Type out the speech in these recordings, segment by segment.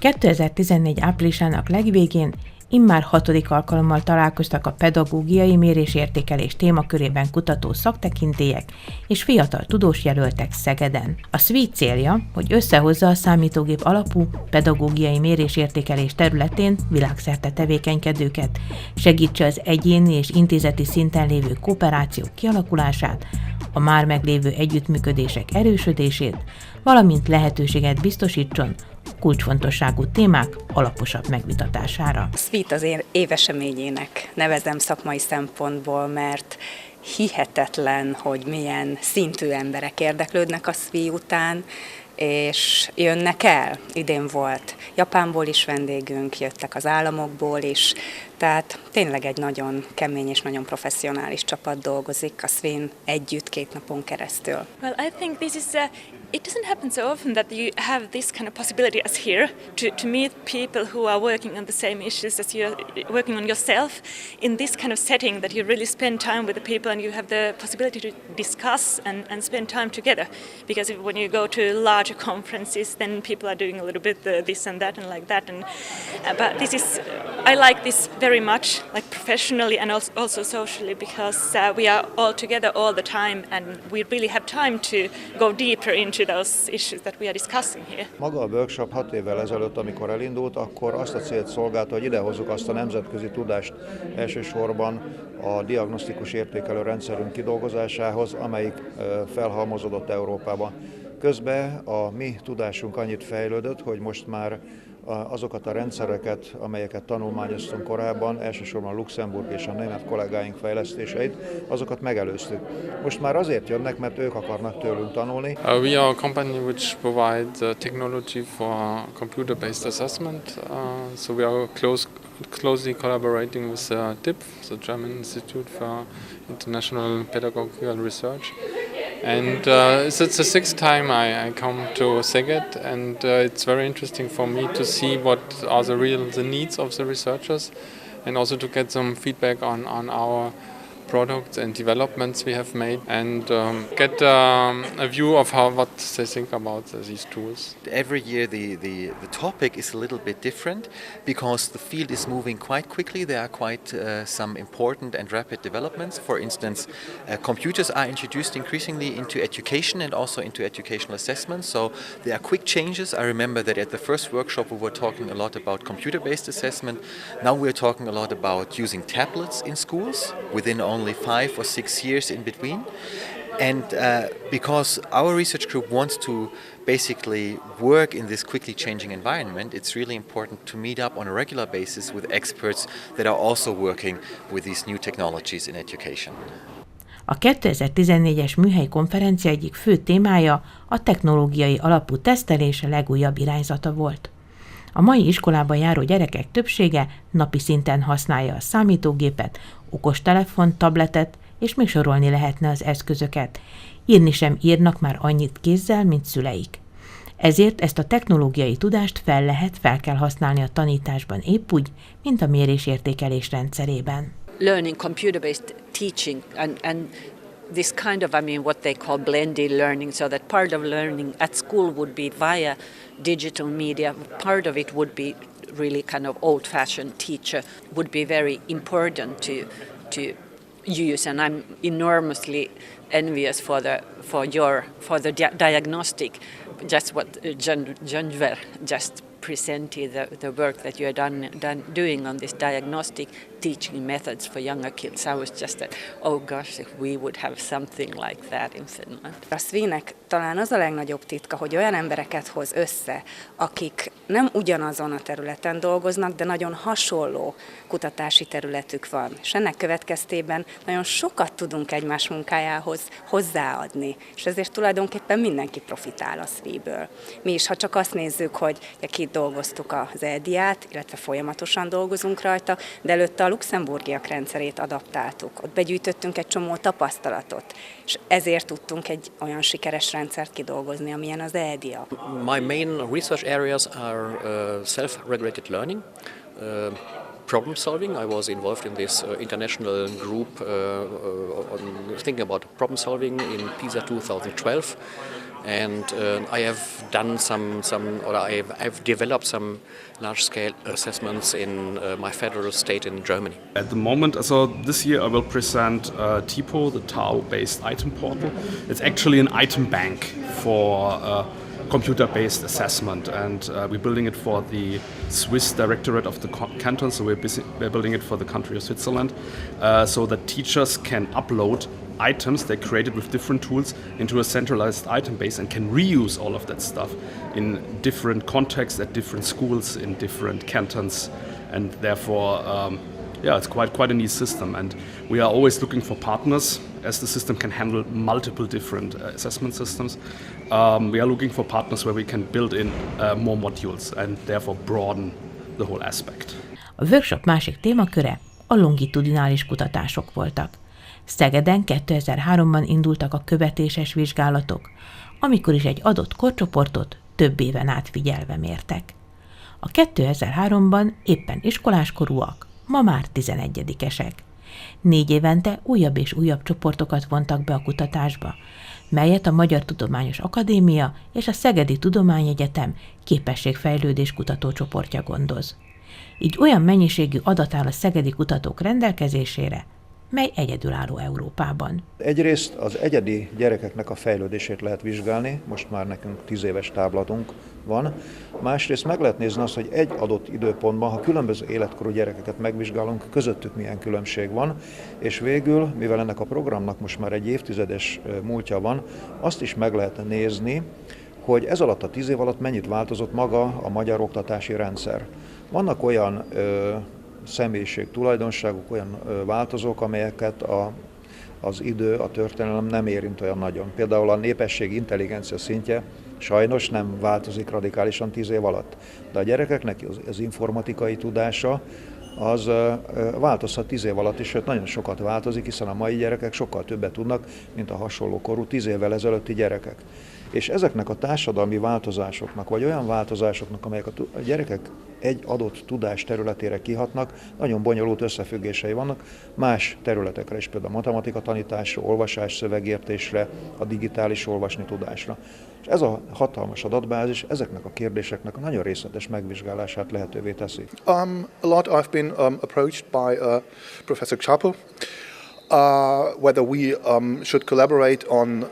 2014 áprilisának legvégén immár hatodik alkalommal találkoztak a pedagógiai mérés-értékelés témakörében kutató szaktekintélyek és fiatal tudósjelöltek Szegeden. A SWEE célja, hogy összehozza a számítógép alapú pedagógiai mérés-értékelés területén világszerte tevékenykedőket, segítse az egyéni és intézeti szinten lévő kooperációk kialakulását, a már meglévő együttműködések erősödését, valamint lehetőséget biztosítson kulcsfontosságú témák alaposabb megvitatására. A SWEE-t az én éveseményének nevezem szakmai szempontból, mert hihetetlen, hogy milyen szintű emberek érdeklődnek a SWEE után, és jönnek el. Idén volt Japánból is vendégünk, jöttek az államokból is, tehát tényleg egy nagyon kemény és nagyon professzionális csapat dolgozik a SWEE-n együtt 2 napon keresztül. Well, I think this is it doesn't happen so often that you have this kind of possibility as here to meet people who are working on the same issues as you're working on yourself in this kind of setting, that you really spend time with the people and you have the possibility to discuss and spend time together. Because when you go to larger conferences, then people are doing a little bit this and that and like that. And but I like this very much, like professionally and also socially, because we are all together all the time and we really have time to go deeper into those issues that we are discussing here. Maga a workshop 6 évvel ezelőtt, amikor elindult, akkor azt a célt szolgálta, hogy idehozzuk azt a nemzetközi tudást elsősorban a diagnosztikus értékelő rendszerünk kidolgozásához, amelyik felhalmozódott Európában. Közben a mi tudásunk annyit fejlődött, hogy most már azokat a rendszereket, amelyeket tanulmányoztunk korábban, elsősorban a Luxemburg és a német kollégáink fejlesztéseit, azokat megelőztük. Most már azért jönnek, mert ők akarnak tőlünk tanulni. We are a company which provides technology for computer-based assessment. So we are closely collaborating with TIP, the German Institute for International Pedagogical Research. And it's the 6th time I come to Szeged, and it's very interesting for me to see what are the needs of the researchers, and also to get some feedback on our products and developments we have made, and get a view of what they think about these tools. Every year the topic is a little bit different because the field is moving quite quickly. There are quite some important and rapid developments. For instance, computers are introduced increasingly into education and also into educational assessment, so there are quick changes. I remember that at the first workshop we were talking a lot about computer-based assessment. Now we're talking a lot about using tablets in schools within only 5 or 6 years in between. And because our research group wants to basically work in this quickly changing environment, it's really important to meet up on a regular basis with experts that are also working with these new technologies in education. A 2014-es műhelyi konferencia egyik fő témája a technológiai alapú tesztelés legújabb irányzata volt. A mai iskolában járó gyerekek többsége napi szinten használja a számítógépet, okostelefont, tabletet, és még sorolni lehetne az eszközöket. Írni sem írnak már annyit kézzel, mint szüleik. Ezért ezt a technológiai tudást fel kell használni a tanításban épp úgy, mint a mérés-értékelés rendszerében. Learning computer-based teaching and this kind of, what they call blended learning, so that part of learning at school would be via digital media, part of it would be really kind of old-fashioned teacher, would be very important to use, and I'm enormously envious for the diagnostic, just what Janver just presented, the work that you are doing on this diagnostic teaching methods for younger kids. I was just that, oh gosh, if we would have something like that in Finland. A SWEE-nek talán az a legnagyobb titka, hogy olyan embereket hoz össze, akik nem ugyanazon a területen dolgoznak, de nagyon hasonló kutatási területük van. És ennek következtében nagyon sokat tudunk egymás munkájához hozzáadni, és ezért tulajdonképpen mindenki profitál a SWEE-ből. Mi is, ha csak azt nézzük, hogy kit dolgoztuk az EDIát, illetve folyamatosan dolgozunk rajta, de előtte a luxemburgiak rendszerét adaptáltuk. Ott begyűjtöttünk egy csomó tapasztalatot, és ezért tudtunk egy olyan sikeres rendszert kidolgozni, amilyen az EDIA. My main research areas are self-regulated learning, problem solving. I was involved in this international group on thinking about problem solving in PISA 2012. and I have done I've developed some large-scale assessments in my federal state in Germany. At the moment, so this year I will present TIPO, the TAO-based item portal. It's actually an item bank for computer-based assessment, and we're building it for the Swiss Directorate of the Canton, so we're building it for the country of Switzerland, so that teachers can upload items they created with different tools into a centralized item base and can reuse all of that stuff in different contexts at different schools in different cantons, and therefore it's quite a neat system, and we are always looking for partners as the system can handle multiple different assessment systems. We are looking for partners where we can build in more modules and therefore broaden the whole aspect. A workshop másik témaköre a longitudinális kutatások voltak. Szegeden 2003-ban indultak a követéses vizsgálatok, amikor is egy adott korcsoportot több éven át figyelve mértek. A 2003-ban éppen iskoláskorúak, ma már 11-esek. 4 évente újabb és újabb csoportokat vontak be a kutatásba, melyet a Magyar Tudományos Akadémia és a Szegedi Tudományegyetem képességfejlődés kutatócsoportja gondoz. Így olyan mennyiségű adat áll a szegedi kutatók rendelkezésére, mely egyedülálló Európában. Egyrészt az egyedi gyerekeknek a fejlődését lehet vizsgálni, most már nekünk 10 éves táblatunk van. Másrészt meg lehet nézni azt, hogy egy adott időpontban, ha különböző életkorú gyerekeket megvizsgálunk, közöttük milyen különbség van, és végül, mivel ennek a programnak most már egy évtizedes múltja van, azt is meg lehet nézni, hogy ez alatt a 10 év alatt mennyit változott maga a magyar oktatási rendszer. Vannak olyan személyiség tulajdonságok, olyan változók, amelyeket az idő, a történelem nem érint olyan nagyon. Például a népesség intelligencia szintje sajnos nem változik radikálisan 10 év alatt, de a gyerekeknek az informatikai tudása az változhat 10 év alatt is, sőt nagyon sokat változik, hiszen a mai gyerekek sokkal többet tudnak, mint a hasonló korú 10 évvel ezelőtti gyerekek. És ezeknek a társadalmi változásoknak, vagy olyan változásoknak, amelyek a gyerekek egy adott tudás területére kihatnak, nagyon bonyolult összefüggései vannak más területekre is, például a matematika tanításra, olvasás, szövegértésre, a digitális olvasni tudásra. És ez a hatalmas adatbázis ezeknek a kérdéseknek a nagyon részletes megvizsgálását lehetővé teszi. A lot I've been approached by Professor Chapo, whether we should collaborate on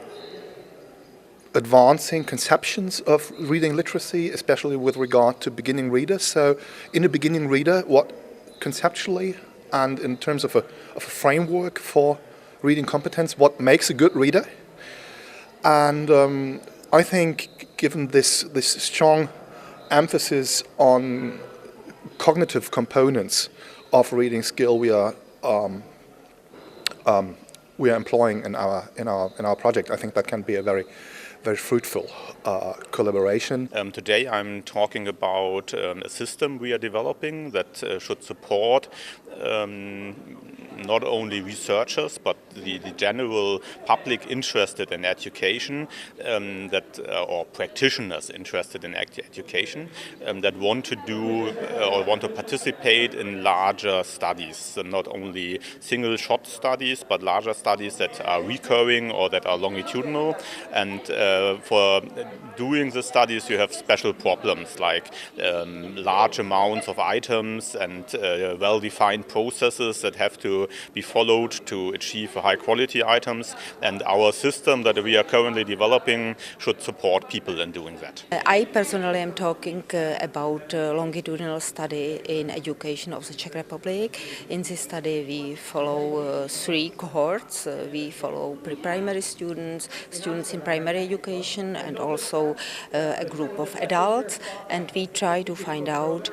advancing conceptions of reading literacy, especially with regard to beginning readers. So in a beginning reader, what conceptually and in terms of a framework for reading competence, what makes a good reader? And I think given this strong emphasis on cognitive components of reading skill we are employing in our project, I think that can be a very fruitful collaboration. Today I'm talking about a system we are developing that should support not only researchers but the general public interested in education, or practitioners interested in education that want to do or want to participate in larger studies, so not only single shot studies but larger studies that are recurring or that are longitudinal. And for doing the studies you have special problems like large amounts of items and well-defined processes that have to be followed to achieve high quality items, and our system that we are currently developing should support people in doing that. I personally am talking about longitudinal study in education of the Czech Republic. In this study we follow 3 cohorts. We follow pre-primary students, students in primary education, and also a group of adults, and we try to find out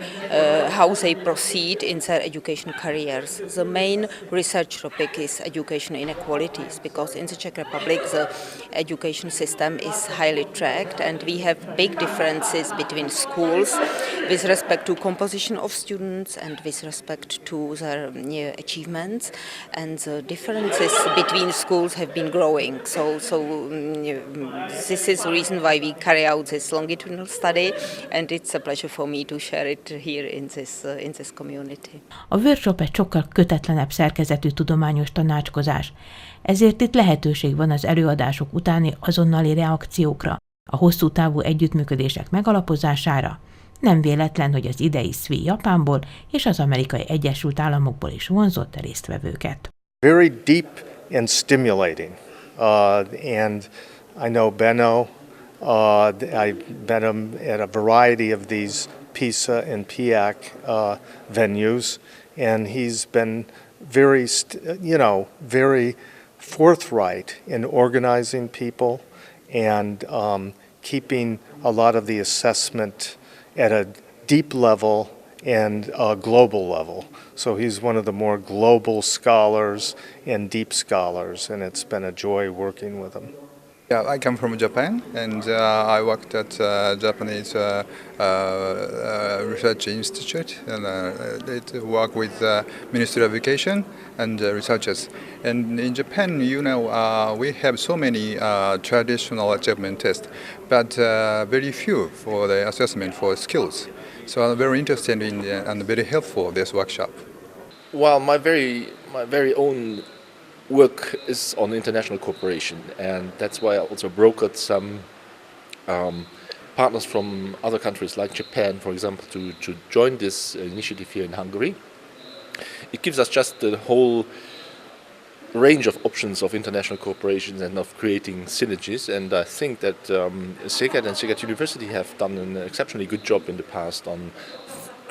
how they proceed in their education careers. The main research topic is education inequalities, because in the Czech Republic the education system is highly tracked and we have big differences between schools with respect to composition of students and with respect to their achievements, and the differences between schools have been growing. So this is the reason why we carry out this longitudinal study, and it's a pleasure for me to share it here in this community. A workshop egy sokkal kötetlenebb szerkezetű tudományos tanácskozás, ezért itt lehetőség van az előadások utáni azonnali reakciókra, A hosszú távú együttműködések megalapozására nem véletlen, hogy az idei SWEE Japánból és az Amerikai Egyesült Államokból is vonzott résztvevőket. Very deep and stimulating, and I know Benno. I've met him at a variety of these PISA and PIAC venues, and he's been very, very forthright in organizing people and keeping a lot of the assessment at a deep level and a global level. So he's one of the more global scholars and deep scholars, and it's been a joy working with him. Yeah, I come from Japan, and I worked at Japanese Research Institute, and it work with Ministry of Education and researchers. And in Japan, we have so many traditional achievement tests, but very few for the assessment for skills. So I'm very interested in and very helpful this workshop. Well, my very own work is on international cooperation, and that's why I also brokered some partners from other countries like Japan, for example, to join this initiative here in Hungary. It gives us just the whole range of options of international cooperation and of creating synergies, and I think that Szeged and Szeged University have done an exceptionally good job in the past on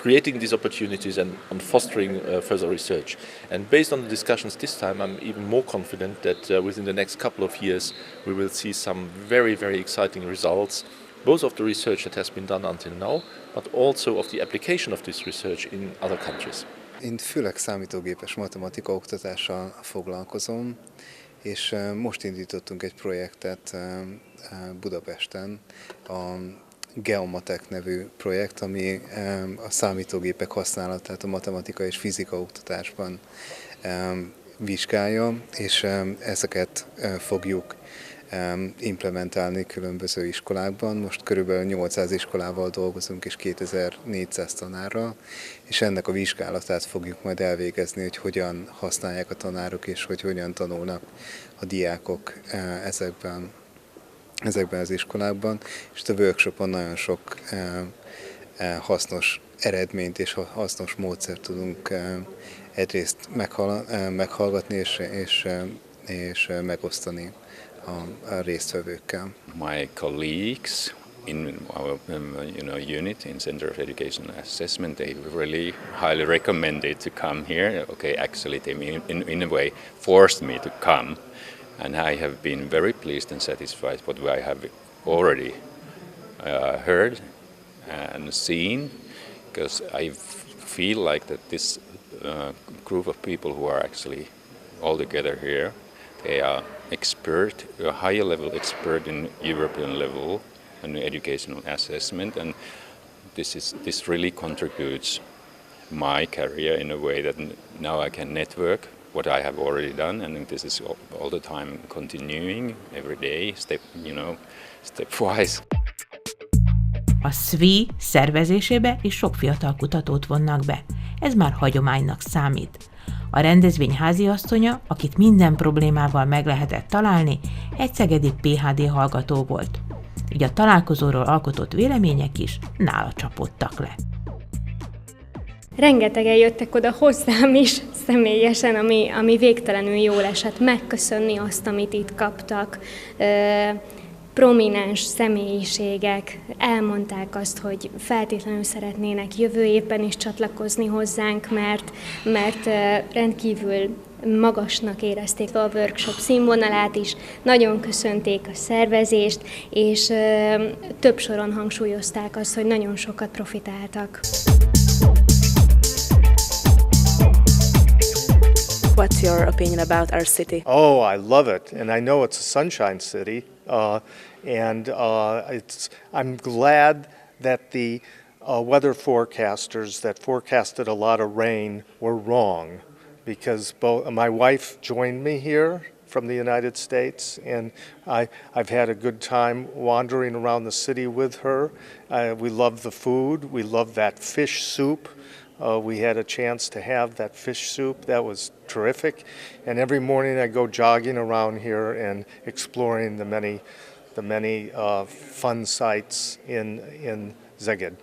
creating these opportunities and on fostering further research. And based on the discussions this time, I'm even more confident that within the next couple of years we will see some very, very exciting results, both of the research that has been done until now, but also of the application of this research in other countries. Én főleg számítógépes matematika oktatással foglalkozom, és most indítottunk egy projektet Budapesten, a Geomatek nevű projekt, ami a számítógépek használatát a matematika és fizika oktatásban vizsgálja, és ezeket fogjuk implementálni különböző iskolákban. Most körülbelül 800 iskolával dolgozunk, és 2400 tanárral, és ennek a vizsgálatát fogjuk majd elvégezni, hogy hogyan használják a tanárok, és hogy hogyan tanulnak a diákok ezekben az iskolákban, és a workshopon nagyon sok hasznos eredményt és hasznos módszert tudunk egyrészt meghallgatni és megosztani a résztvevőkkel. My colleagues in our unit in Center of Education and Assessment, they really highly recommended to come here. Okay, actually they in a way forced me to come. And I have been very pleased and satisfied what I have already heard and seen, because I feel like that this group of people who are actually all together here, they are expert, a higher level expert in European level and educational assessment, and this really contributes my career in a way that now I can network what I have already done, and this is all the time continuing every day, stepwise. A SWEE szervezésébe is sok fiatal kutatót vonnak be. Ez már hagyománynak számít. A rendezvény háziasszonya, akit minden problémával meg lehetett találni, egy szegedi PhD hallgató volt. Így a találkozóról alkotott vélemények is nála csapódtak le. Rengetegen jöttek oda hozzám is személyesen, ami végtelenül jól esett, megköszönni azt, amit itt kaptak. Prominens személyiségek elmondták azt, hogy feltétlenül szeretnének jövő évben is csatlakozni hozzánk, mert rendkívül magasnak érezték a workshop színvonalát is, nagyon köszönték a szervezést, és több soron hangsúlyozták azt, hogy nagyon sokat profitáltak. What's your opinion about our city? Oh, I love it, and I know it's a sunshine city, I'm glad that the weather forecasters that forecasted a lot of rain were wrong, because my wife joined me here from the United States, and I've had a good time wandering around the city with her. We love the food. We love that fish soup. We had a chance to have that fish soup. That was terrific. And every morning I go jogging around here and exploring the the many fun sites in Szeged.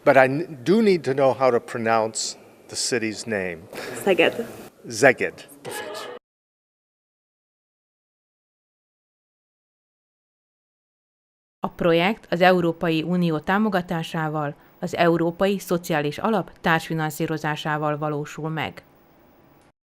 But I do need to know how to pronounce the city's name. Szeged. Szeged. A projekt az Európai Unió támogatásával, az Európai Szociális Alap társfinanszírozásával valósul meg.